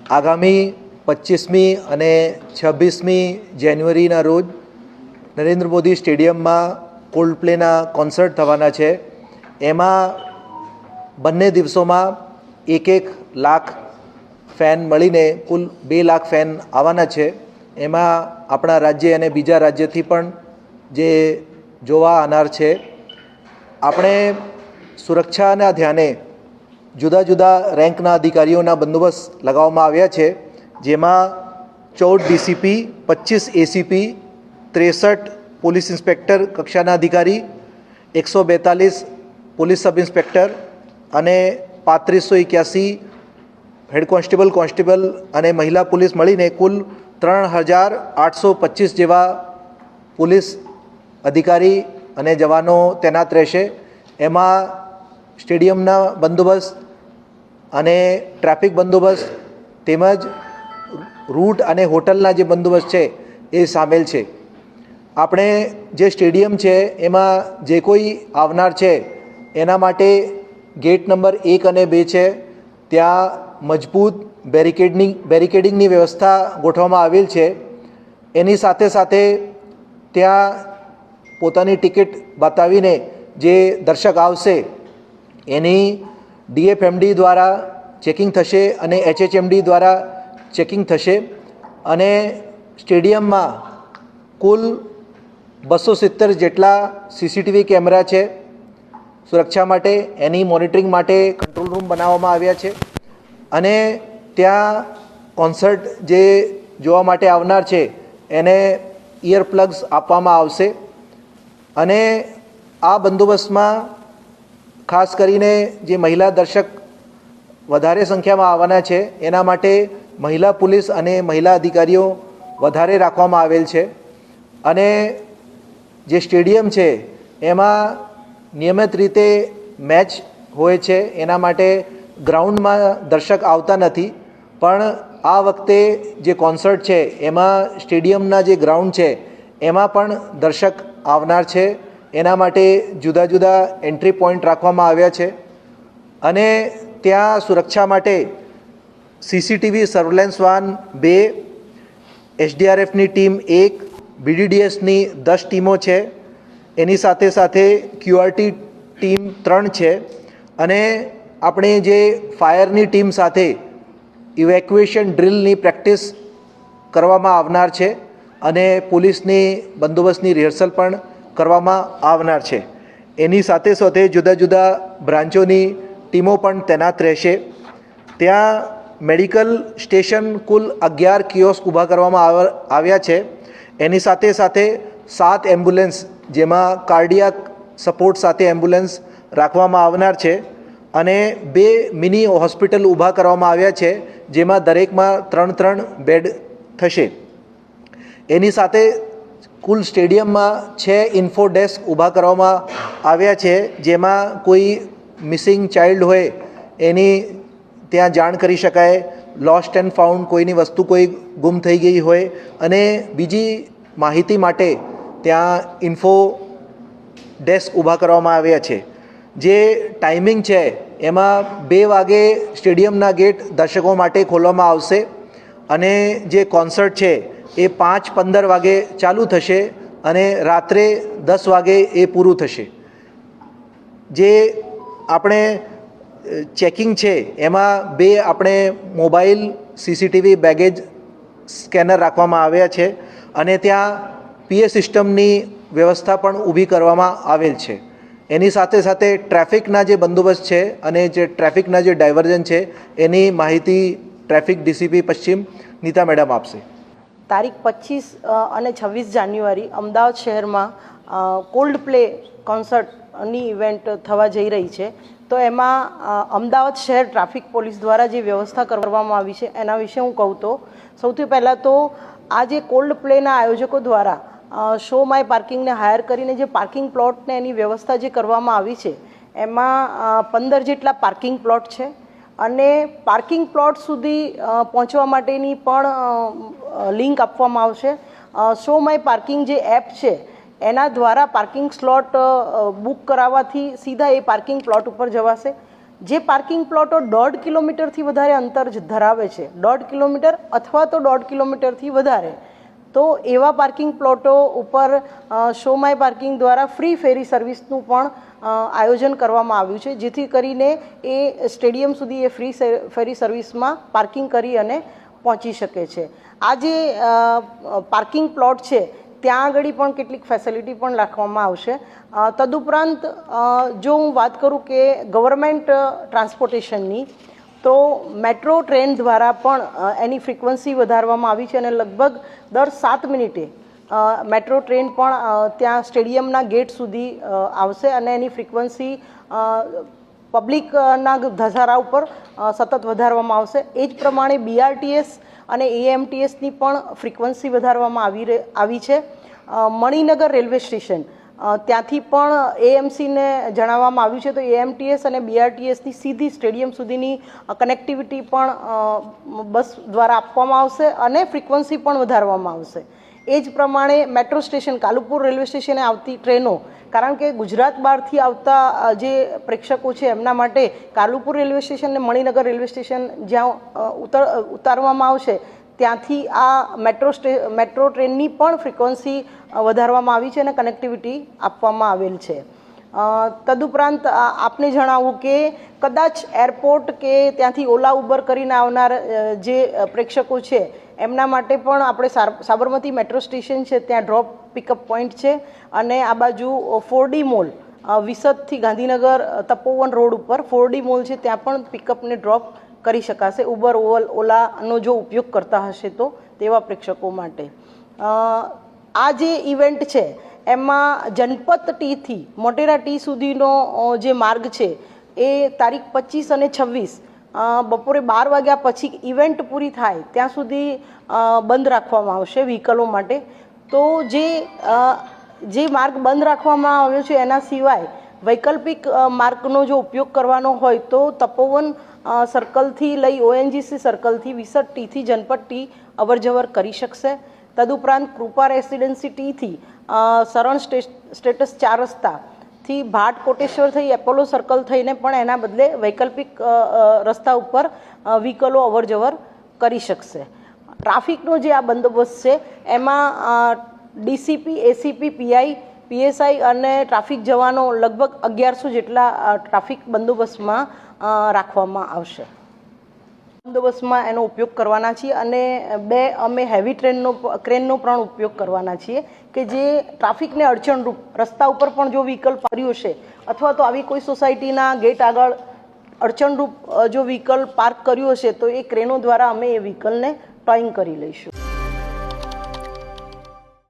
આગામી 25મી અને 26મી જાન્યુઆરીના રોજ નરેન્દ્ર મોદી સ્ટેડિયમમાં કોલ્ડપ્લેના કોન્સર્ટ થવાના છે। એમાં બંને દિવસોમાં 1 લાખ ફેન મળીને કુલ 2 લાખ ફેન આવવાના છે। એમાં આપણા રાજ્ય અને બીજા રાજ્યથી પણ જે જોવા આવનાર છે। આપણે સુરક્ષાના ધ્યાને જુદા જુદા રેન્કના અધિકારીઓના બંદોબસ્ત લગાવવામાં આવ્યા છે, જેમાં 14 ડીસીપી, 25 એસીપી, 63 પોલીસ ઇન્સ્પેક્ટર કક્ષાના અધિકારી, 142 પોલીસ સબ ઇન્સ્પેક્ટર અને 3581 હેડ કોન્સ્ટેબલ, કોન્સ્ટેબલ અને મહિલા પોલીસ મળીને કુલ 3825 જેવા પોલીસ અધિકારી અને જવાનો તૈનાત રહેશે। એમાં સ્ટેડિયમના બંદોબસ્ત અને ટ્રાફિક બંદોબસ્ત તેમજ રૂટ અને હોટલના જે બંદોબસ્ત છે એ સામેલ છે। આપણે જે સ્ટેડિયમ છે એમાં જે કોઈ આવનાર છે એના માટે ગેટ નંબર 1 અને 2 છે, ત્યાં મજબૂત બેરિકેડિંગની વ્યવસ્થા ગોઠવવામાં આવેલ છે। એની સાથે સાથે ત્યાં પોતાની ટિકિટ બતાવીને જે દર્શક આવશે એની ડીએફએમડી દ્વારા ચેકિંગ થશે અને એચએચએમડી દ્વારા ચેકિંગ થશે અને સ્ટેડિયમમાં કુલ 270 જેટલા સીસીટીવી કેમેરા છે સુરક્ષા માટે। એની મોનિટરિંગ માટે કંટ્રોલ રૂમ બનાવવામાં આવ્યા છે અને ત્યાં કોન્સર્ટ જે જોવા માટે આવનાર છે એને ઇયર પ્લગ્સ આપવામાં આવશે અને આ બંદોબસ્તમાં ખાસ કરીને જે મહિલા દર્શક વધારે સંખ્યામાં આવવાના છે એના માટે મહિલા પોલીસ અને મહિલા અધિકારીઓ વધારે રાખવામાં આવેલ છે અને જે સ્ટેડિયમ છે એમાં નિયમિત રીતે મેચ હોય છે, એના માટે ગ્રાઉન્ડમાં દર્શક આવતા નથી, પણ આ વખતે જે કોન્સર્ટ છે એમાં સ્ટેડિયમના જે ગ્રાઉન્ડ છે એમાં પણ દર્શક આવનાર છે। એના માટે જુદા જુદા એન્ટ્રી પોઈન્ટ રાખવામાં આવ્યા છે અને ત્યાં સુરક્ષા માટે સીસીટીવી સર્વેલન્સ વાન 2, એસડીઆરએફની ટીમ 1, બીડીડીએસની 10 ટીમો છે, એની સાથે સાથે ક્યુઆરટી ટીમ 3 છે અને આપણે જે ફાયરની ટીમ સાથે ઇવેક્યુએશન ડ્રિલની પ્રેક્ટિસ કરવામાં આવનાર છે અને પોલીસની બંદોબસ્તની રિહર્સલ પણ કરવામાં આવનાર છે। એની સાથે સાથે જુદા જુદા બ્રાન્ચોની ટીમો પણ તૈનાત રહેશે। ત્યાં મેડિકલ સ્ટેશન કુલ 11 કિયોસ્ક ઊભા કરવામાં આવ્યા છે। એની સાથે સાથે 7 એમ્બ્યુલન્સ, જેમાં કાર્ડિયાક સપોર્ટ સાથે એમ્બ્યુલન્સ રાખવામાં આવનાર છે અને 2 મિની હોસ્પિટલ ઊભા કરવામાં આવ્યા છે, જેમાં દરેકમાં 3 બેડ થશે। એની સાથે કુલ સ્ટેડિયમમાં 6 ઇન્ફો ડેસ્ક ઊભા કરવામાં આવ્યા છે, જેમાં કોઈ મિસિંગ ચાઇલ્ડ હોય એની ત્યાં જાણ કરી શકાય, લોસ્ટ એન્ડ ફાઉન્ડ કોઈની વસ્તુ કોઈ ગુમ થઈ ગઈ હોય અને બીજી માહિતી માટે ત્યાં ઇન્ફો ડેસ્ક ઊભા કરવામાં આવ્યા છે। જે ટાઈમિંગ છે એમાં 2 વાગે સ્ટેડિયમના ગેટ દર્શકો માટે ખોલવામાં આવશે અને જે કોન્સર્ટ છે એ 5:15 વાગે ચાલુ થશે અને રાત્રે 10 વાગે એ પૂરું થશે। જે આપણે ચેકિંગ છે એમાં 2 આપણે મોબાઈલ સીસીટીવી બેગેજ સ્કેનર રાખવામાં આવ્યા છે અને ત્યાં પીએ સિસ્ટમની વ્યવસ્થા પણ ઊભી કરવામાં આવેલ છે। એની સાથે સાથે ટ્રાફિકના જે બંદોબસ્ત છે અને જે ટ્રાફિકના જે ડાયવર્ઝન છે એની માહિતી ટ્રાફિક ડીસીપી પશ્ચિમ નીતા મેડમ આપશે। તારીખ 25 અને 26 જાન્યુઆરી અમદાવાદ શહેરમાં કોલ્ડ પ્લે કોન્સર્ટની ઇવેન્ટ થવા જઈ રહી છે, તો એમાં અમદાવાદ શહેર ટ્રાફિક પોલીસ દ્વારા જે વ્યવસ્થા કરવામાં આવી છે એના વિશે હું કહું તો સૌથી પહેલાં તો આ જે કોલ્ડ પ્લેના આયોજકો દ્વારા શો માય પાર્કિંગને હાયર કરીને જે પાર્કિંગ પ્લોટને એની વ્યવસ્થા જે કરવામાં આવી છે એમાં 15 જેટલા પાર્કિંગ પ્લોટ છે અને પાર્કિંગ પ્લોટ સુધી પહોંચવા માટેની પણ લિંક આપવામાં આવશે। શો માય પાર્કિંગ જે એપ છે એના દ્વારા પાર્કિંગ સ્લોટ બુક કરાવવાથી સીધા એ પાર્કિંગ પ્લોટ ઉપર જવાશે। જે પાર્કિંગ પ્લોટો 1.5 કિલોમીટરથી વધારે અંતર ધરાવે છે, 1.5 કિલોમીટર અથવા તો 1.5 કિલોમીટરથી વધારે, તો એવા પાર્કિંગ પ્લોટો ઉપર શો માય પાર્કિંગ દ્વારા ફ્રી ફેરી સર્વિસનું પણ આયોજન કરવામાં આવ્યું છે, જેથી કરીને એ સ્ટેડિયમ સુધી એ ફ્રી ફેરી સર્વિસમાં પાર્કિંગ કરી અને પહોંચી શકે છે. આ જે પાર્કિંગ પ્લોટ છે ત્યાં આગળ પણ કેટલીક ફેસિલિટી પણ રાખવામાં આવશે. તદુપરાંત જો હું વાત કરું કે ગવર્મેન્ટ ટ્રાન્સપોર્ટેશનની, તો મેટ્રો ટ્રેન દ્વારા પણ એની ફ્રિકવન્સી વધારવામાં આવી છે અને લગભગ દર 7 મિનિટે મેટ્રો ટ્રેન પણ ત્યાં સ્ટેડિયમના ગેટ સુધી આવશે અને એની ફ્રિકવન્સી પબ્લિકના ધસારા ઉપર સતત વધારવામાં આવશે. એ જ પ્રમાણે BRTS અને AMTSની પણ ફ્રિકવન્સી વધારવામાં આવી છે. મણિનગર રેલવે સ્ટેશન ત્યાંથી પણ AMCને જણાવવામાં આવ્યું છે, તો AMTS અને BRTSની સીધી સ્ટેડિયમ સુધીની કનેક્ટિવિટી પણ બસ દ્વારા આપવામાં આવશે અને ફ્રિકવન્સી પણ વધારવામાં આવશે. એ જ પ્રમાણે મેટ્રો સ્ટેશન કાલુપુર રેલવે સ્ટેશને આવતી ટ્રેનો, કારણ કે ગુજરાત બહારથી આવતા જે પ્રેક્ષકો છે એમના માટે કાલુપુર રેલવે સ્ટેશન અને મણિનગર રેલવે સ્ટેશન જ્યાં ઉતારવામાં આવશે ત્યાંથી આ મેટ્રો ટ્રેનની પણ ફ્રિકવન્સી વધારવામાં આવી છે અને કનેક્ટિવિટી આપવામાં આવેલ છે. તદુપરાંત આપને જણાવું કે કદાચ એરપોર્ટ કે ત્યાંથી ઓલા ઉબર કરીને આવનાર જે પ્રેક્ષકો છે એમના માટે પણ આપણે સાબરમતી મેટ્રો સ્ટેશન છે ત્યાં ડ્રોપ પિકઅપ પોઈન્ટ છે અને આ બાજુ 4D મોલ વિસદથી ગાંધીનગર તપોવન રોડ ઉપર 4D મોલ છે ત્યાં પણ પિકઅપ ને ડ્રોપ કરી શકાશે ઉબર ઓલાનો જો ઉપયોગ કરતા હશે તો તેવા પ્રેક્ષકો માટે. આ જે ઇવેન્ટ છે એમાં જનપત ટીથી મોટેરા ટી સુધીનો જે માર્ગ છે એ તારીખ 25 અને 26 બપોરે 12 વાગ્યા પછી ઇવેન્ટ પૂરી થાય ત્યાં સુધી બંધ રાખવામાં આવશે વ્હીકલો માટે. તો જે માર્ગ બંધ રાખવામાં આવ્યો છે એના સિવાય વૈકલ્પિક માર્ગનો જો ઉપયોગ કરવાનો હોય તો તપોવન સર્કલથી લઈ ONGC સર્કલથી વિસદ ટીથી જનપત ટી અવરજવર કરી શકશે. તદુપરાંત કૃપા રેસિડેન્સી ટીથી સરણ સ્ટેટસ 4 રસ્તાથી ભાટ કોટેશ્વર થઈ એપોલો સર્કલ થઈને પણ એના બદલે વૈકલ્પિક રસ્તા ઉપર વ્હીકલો અવરજવર કરી શકશે. ટ્રાફિકનો જે આ બંદોબસ્ત છે એમાં DCP, ACP, PI, PSI અને ટ્રાફિક જવાનો લગભગ 1100 જેટલા ટ્રાફિક બંદોબસ્તમાં રાખવામાં આવશે. બંદોબસ્તમાં એનો ઉપયોગ કરવાના છીએ અને 2 અમે હેવી ક્રેનનો પણ ઉપયોગ કરવાના છીએ કે જે ટ્રાફિકને અડચણરૂપ રસ્તા ઉપર પણ જો વ્હીકલ પાડ્યું હશે અથવા તો આવી કોઈ સોસાયટીના ગેટ આગળ અડચણરૂપ જો વ્હીકલ પાર્ક કર્યું હશે તો એ ક્રેનો દ્વારા અમે એ વ્હીકલને ટોઈંગ કરી લઈશું.